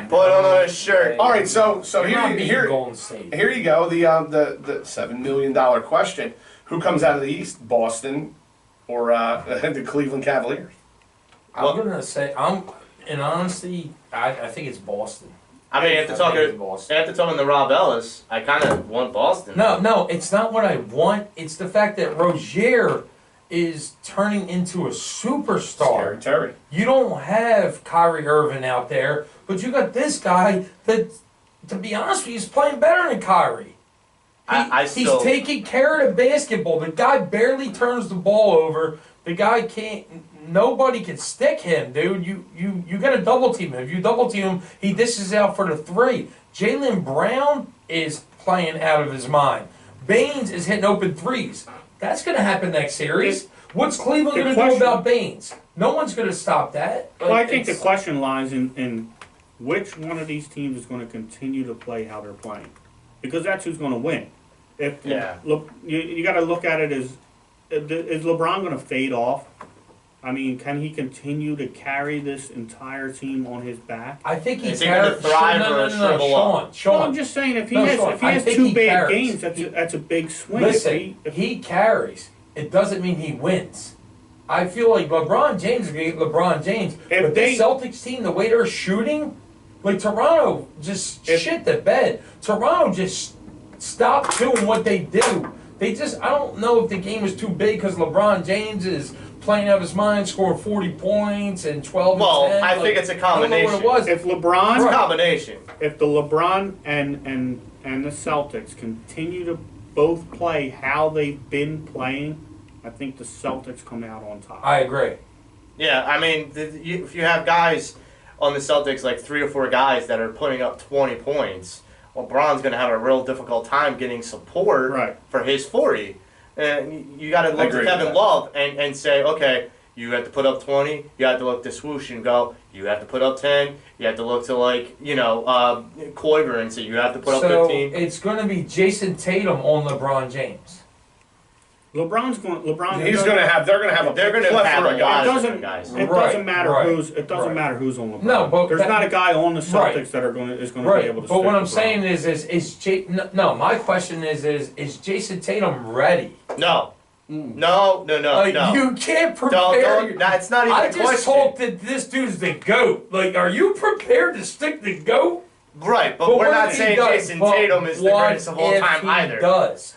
Put on a shirt. All right, so You're not beating here Golden State. you go. The $7 million question: who comes out of the East, Boston or the Cleveland Cavaliers? I'm gonna say in honesty, I think it's Boston. I mean, after talking to Rob Ellis, I kind of want Boston. No, it's not what I want. It's the fact that Rozier is turning into a superstar. Terry. You don't have Kyrie Irving out there, but you got this guy that, to be honest with you, is playing better than Kyrie. He's taking care of the basketball. The guy barely turns the ball over. The guy can't. Nobody can stick him, dude. You got to double team him. If you double team him, he dishes out for the three. Jaylen Brown is playing out of his mind. Baines is hitting open threes. That's going to happen next series. What's Cleveland the going to do question- about Baines? No one's going to stop that. Well, I Like, think the it's- question lies in which one of these teams is going to continue to play how they're playing, because that's who's going to win. If Yeah. look, you got to look at it as is LeBron going to fade off? I mean, can he continue to carry this entire team on his back? I think he Is he gonna carries. thrive No, or no, no, no, shrivel up? Sean. Well, I'm just saying if he No, has Sean, if he I has think two he bad carries. games, that's a big swing. Listen, If he carries. It doesn't mean he wins. I feel like LeBron James is going to get LeBron James. If But they- this Celtics team, the way they're shooting, like Toronto just shit the bed. Toronto just stopped doing what they do. They just, I don't know if the game was too big because LeBron James is playing out of his mind, scoring 40 points and 12 Well, and 10. I think it's a combination. I don't know what it was. if LeBron It's a combination. if the LeBron and the Celtics continue to both play how they've been playing, I think the Celtics come out on top. I agree. Yeah, I mean, if you have guys on the Celtics, like 3 or 4 guys that are putting up 20 points, LeBron's going to have a real difficult time getting support Right. for his 40. And you got to look agree to with Kevin that. Love and say, okay, you have to put up 20. You have to look to Swoosh and go, you have to put up 10. You have to look to, like, Koiber and say, you have to put up So 15. it's going to be Jason Tatum on LeBron James. LeBron's going. LeBron. He's going to have. They're going to have a They're gonna plethora have of a guys. It lot. doesn't. Guys. It Right, doesn't matter right, who's. It doesn't right. matter who's on LeBron. No, but there's that- not a guy on the Celtics Right. that are going to be Right, able to. but what stick I'm LeBron. saying no, my question is Jason Tatum ready? No. No. Like, you can't prepare. Don't, it's not even I a just question. hope that this dude's the GOAT. Like, are you prepared to stick the GOAT? Right, but what we're not if he saying does? Jason But Tatum is the what greatest of all if time he either. Does?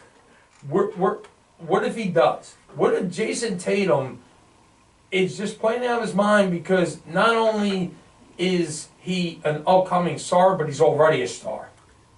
What if he does? What if Jason Tatum is just playing out of his mind because not only is he an upcoming star, but he's already a star?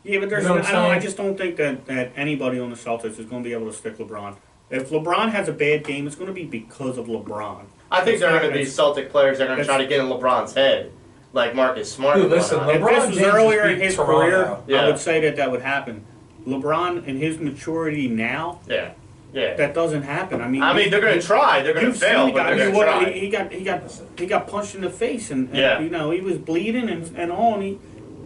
Yeah, but there's. You know what I'm I saying? just don't think that anybody on the Celtics is going to be able to stick LeBron. If LeBron has a bad game, it's going to be because of LeBron. I think It's there are not- going to be it's- Celtic players that are going to it's- try to get in LeBron's head, like Marcus Smart. Dude, and listen, whatnot. If LeBron this was James earlier just in beat his Toronto. career, Yeah. I would say that would happen. LeBron, in his maturity now, Yeah. that doesn't happen. I mean, They're going to try. They're going to You've seen fail, the but guy. they're I going mean, to what try. he got punched in the face, and Yeah. he was bleeding and all. And he,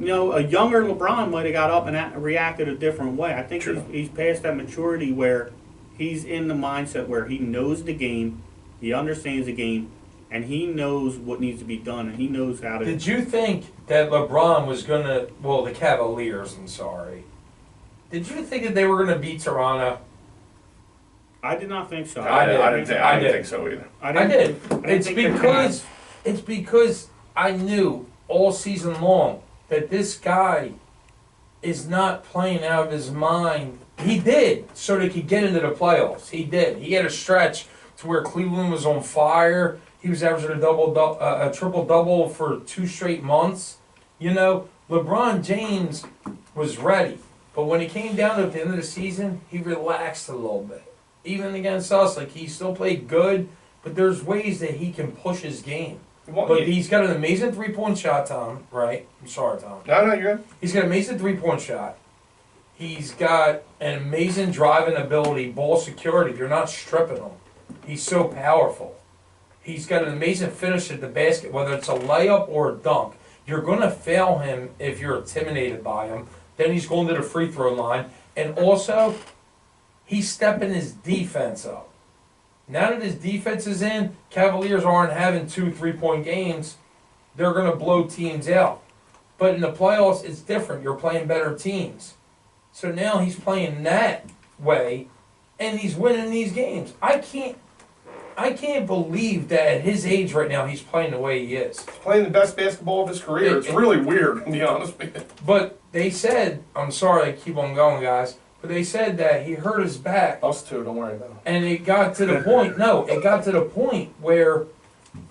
a younger LeBron might have got up and reacted a different way. I think he's past that maturity where he's in the mindset where he knows the game, he understands the game, and he knows what needs to be done, and he knows how to. Did you think that LeBron was gonna? Well, the Cavaliers. I'm sorry. Did you think that they were gonna beat Toronto? I did not think so. I didn't did. think so either. I I did. It's think they because I knew all season long that this guy is not playing out of his mind. He did so they could get into the playoffs. He did. He had a stretch to where Cleveland was on fire. He was averaging a triple double for 2 straight months. LeBron James was ready, but when it came down to the end of the season, he relaxed a little bit. Even against us, like, he still played good, but there's ways that he can push his game. Well, But he's got an amazing 3-point shot, Tom. Right? I'm sorry, Tom. No, you're good. He's got an amazing 3-point shot. He's got an amazing driving ability, ball security. You're not stripping him. He's so powerful. He's got an amazing finish at the basket, whether it's a layup or a dunk. You're going to fail him if you're intimidated by him. Then he's going to the free throw line. And also, he's stepping his defense up. Now that his defense is in, Cavaliers aren't having 2 3-point games. They're going to blow teams out. But in the playoffs, it's different. You're playing better teams. So now he's playing that way, and he's winning these games. I can't believe that at his age right now, he's playing the way he is. He's playing the best basketball of his career. It's really weird, to be honest with you. But they said, I'm sorry I keep on going, guys, but they said that he hurt his back. Us too, don't worry about it. And it got to the point where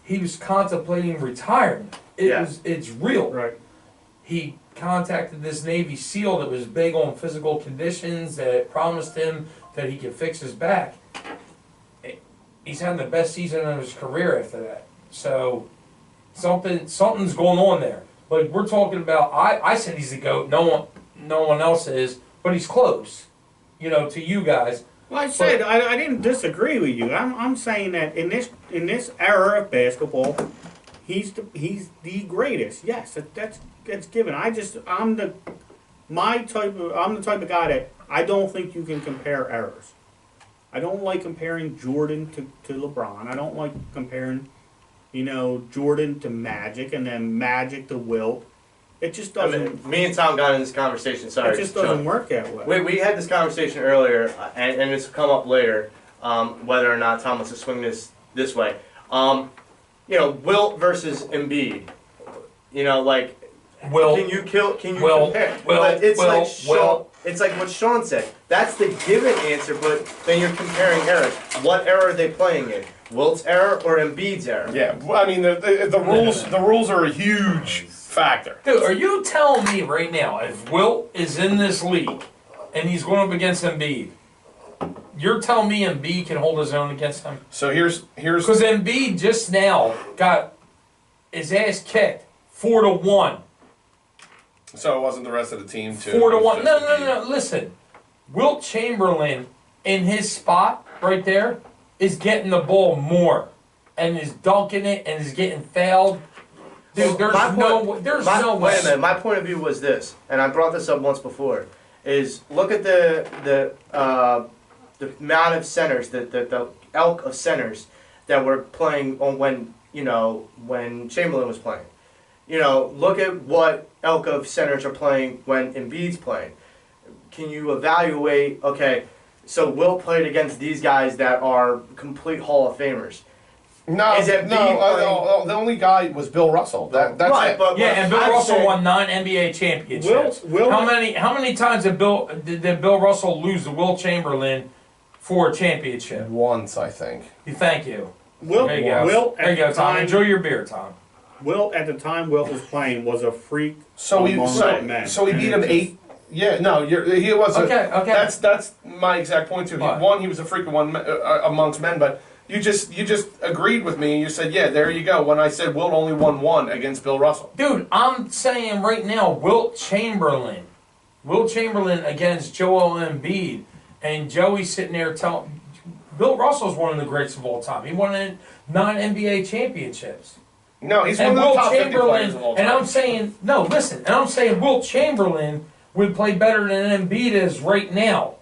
he was contemplating retirement. It's real. Right. He contacted this Navy SEAL that was big on physical conditions that promised him that he could fix his back. He's having the best season of his career after that. So something's going on there. Like, we're talking about, I said he's the GOAT. No one else is, but he's close, to you guys. Well, I said I didn't disagree with you. I'm saying that in this era of basketball, he's the greatest. Yes, that's given. I'm the type of guy that I don't think you can compare eras. I don't like comparing Jordan to LeBron. I don't like comparing, Jordan to Magic and then Magic to Wilt. It just doesn't. Me and Tom got in this conversation. Sorry, It just doesn't work that way. We had this conversation earlier, and it's come up later, whether or not Tom wants to swing this way. Wilt versus Embiid. Wilt. Can you Wilt, compare? Wilt, But it's Wilt, like Sean, it's like what Sean said. That's the given answer, but then you're comparing eras. What era are they playing in? Wilt's era or Embiid's era? Yeah, well, I mean the rules are a huge factor. Dude, are you telling me right now, if Wilt is in this league and he's going up against Embiid, you're telling me Embiid can hold his own against him? So here's Because Embiid just now got his ass kicked 4-1. so it wasn't the rest of the team too. 4-1. No. Listen, Wilt Chamberlain in his spot right there is getting the ball more and is dunking it and is getting fouled. Dude, there's no way. Wait a minute. My point of view was this, and I brought this up once before. Is look at the amount of centers, the elk of centers that were playing on when Chamberlain was playing. Look at what elk of centers are playing when Embiid's playing. Can you evaluate? Okay, so Wilt played against these guys that are complete Hall of Famers. No, Is it the only guy was Bill Russell. That's right, it. but and Bill Russell won 9 NBA championships. How many times did Bill Russell lose to Wilt Chamberlain for a championship? Once, I think. Thank you. Wilt, There you go. Wilt There you go, Tom. Enjoy your beer, Tom. Wilt at the time Wilt was playing was a freak. So he beat him 8. Yeah, no, he was. Okay. That's my exact point too. He was a freak amongst men, but. You just agreed with me and you said, yeah, there you go. When I said Wilt only won 1 against Bill Russell. Dude, I'm saying right now, Wilt Chamberlain against Joel Embiid, and Joey's sitting there telling, Bill Russell's one of the greatest of all time. He won 9 NBA championships. No, he's And one of the Wilt top 50 Chamberlain, players of all time. and I'm saying, no, listen, and I'm saying Wilt Chamberlain would play better than Embiid is right now.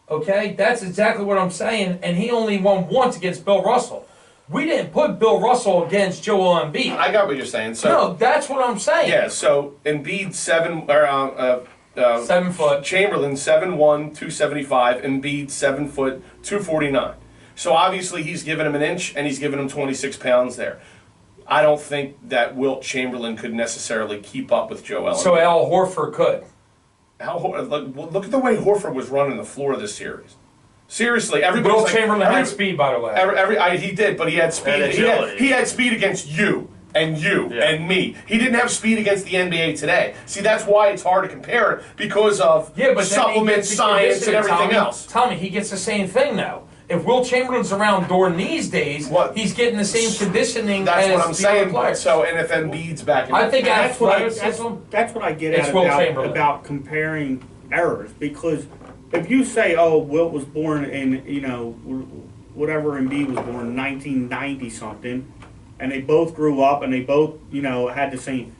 Okay, that's exactly what I'm saying, and he only won once against Bill Russell. We didn't put Bill Russell against Joel Embiid. I got what you're saying. So no, that's what I'm saying. yeah, so Embiid 7 foot. Chamberlain 7'1", 275. Embiid 7 foot, 249. So obviously he's given him an inch and he's given him 26 pounds there. I don't think that Wilt Chamberlain could necessarily keep up with Joel Embiid. So Al Horford could. Look at the way Horford was running the floor of this series. Seriously, everybody. Wilt Chamberlain had speed, by the way. He did, but he had speed. And agility. He had speed against you and and me. He didn't have speed against the NBA today. See, that's why it's hard to compare it because of supplements, science, and everything else. Tommy, he gets the same thing now. If Wilt Chamberlain's around during these days, he's getting the same conditioning that's as what I'm saying. players. So, and if Embiid's back, I think that's what I get It's at Wilt Chamberlain. about comparing errors, because if you say, oh, Wilt was born in whatever Embiid was born 1990 something, and they both grew up and they both had the same,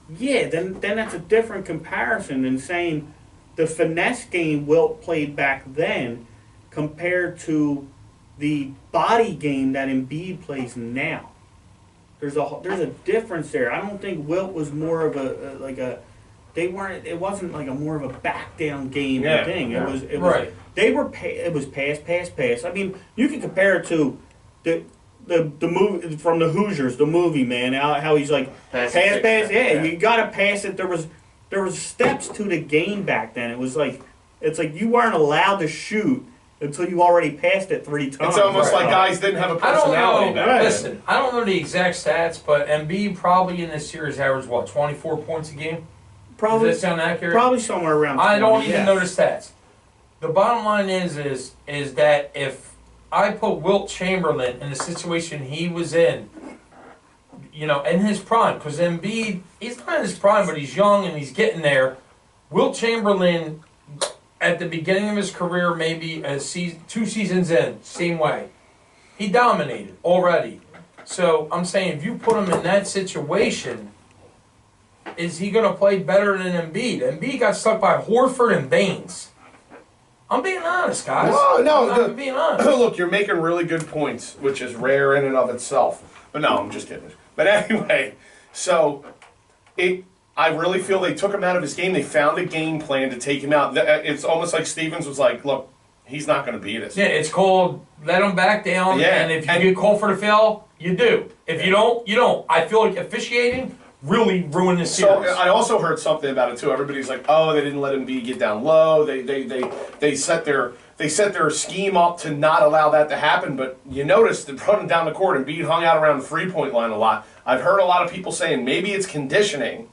then that's a different comparison than saying the finesse game Wilt played back then compared to the body game that Embiid plays now. There's a difference there. I don't think Wilt was more of it wasn't like a more of a back down game thing. It was right. It was pass. I mean, you can compare it to the movie from the Hoosiers, the movie, man. How he's like pass. Yeah, you got to pass it. There was steps to the game back then. It's like you weren't allowed to shoot until you already passed it 3 times. It's almost like guys didn't have a personality back then. Listen, I don't know the exact stats, but Embiid probably in this series averaged 24 points a game. Probably, does that sound accurate? Probably somewhere around 20, I don't even know the stats. The bottom line is that if I put Wilt Chamberlain in the situation he was in his prime, because Embiid, he's not in his prime, but he's young and he's getting there. Wilt Chamberlain at the beginning of his career, maybe two seasons in, same way. He dominated already. So I'm saying, if you put him in that situation, is he going to play better than Embiid? Embiid got stuck by Horford and Baines. I'm being honest, guys. I'm being honest. Look, you're making really good points, which is rare in and of itself. But no, I'm just kidding. But anyway, so I really feel they took him out of his game. They found a game plan to take him out. It's almost like Stevens was like, look, he's not going to beat us. Yeah, it's called let him back down, and if you get called for the foul, you do. If you don't, you don't. I feel like officiating really ruined the series. So I also heard something about it too. Everybody's like, oh, they didn't let Embiid get down low. They set their scheme up to not allow that to happen. But you notice that running down the court, Embiid hung out around the 3-point line a lot. I've heard a lot of people saying maybe it's conditioning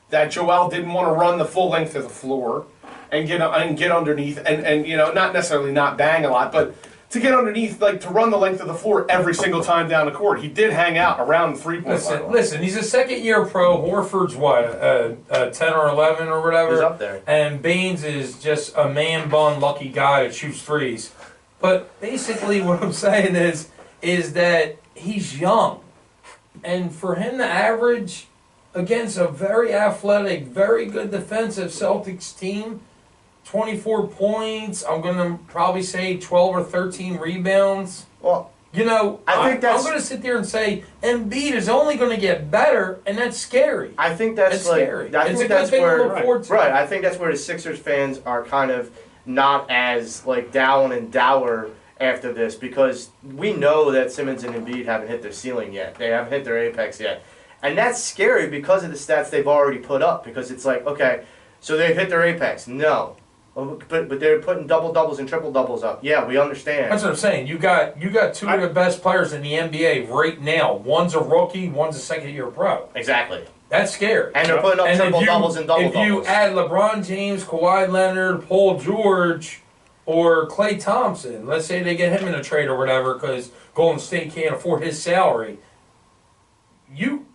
that Joel didn't want to run the full length of the floor and get underneath and not necessarily not bang a lot, but to get underneath, like to run the length of the floor every single time down the court. He did hang out around the 3-point line. Listen, he's a second-year pro. Horford's what, 10 or 11 or whatever? He's up there. And Baines is just a man-bun lucky guy that shoots threes. But basically what I'm saying is that he's young. And for him to average against a very athletic, very good defensive Celtics team, 24 points, I'm going to probably say 12 or 13 rebounds. Well, I think I'm going to sit there and say Embiid is only going to get better, and that's scary. I think that's scary. I it's think a that's good thing where to look forward to. right. I think that's where the Sixers fans are kind of not as like down and dour after this, because we know that Simmons and Embiid haven't hit their ceiling yet. They haven't hit their apex yet. And that's scary because of the stats they've already put up, because it's like, okay, so they've hit their apex. No. But they're putting double-doubles and triple-doubles up. Yeah, we understand. That's what I'm saying. You got two of the best players in the NBA right now. One's a rookie, one's a second-year pro. Exactly. That's scary. And they're putting up triple-doubles and double-doubles. If you add LeBron James, Kawhi Leonard, Paul George, or Klay Thompson, let's say they get him in a trade or whatever because Golden State can't afford his salary, you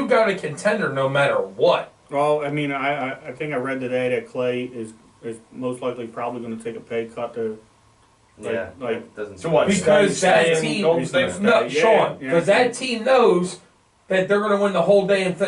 got a contender no matter what. Well, I mean, I think I read today that Clay is most likely probably going to take a pay cut to doesn't. So what? Because that stay in team, Golden State? no, Sean, because that team knows that they're going to win the whole damn thing.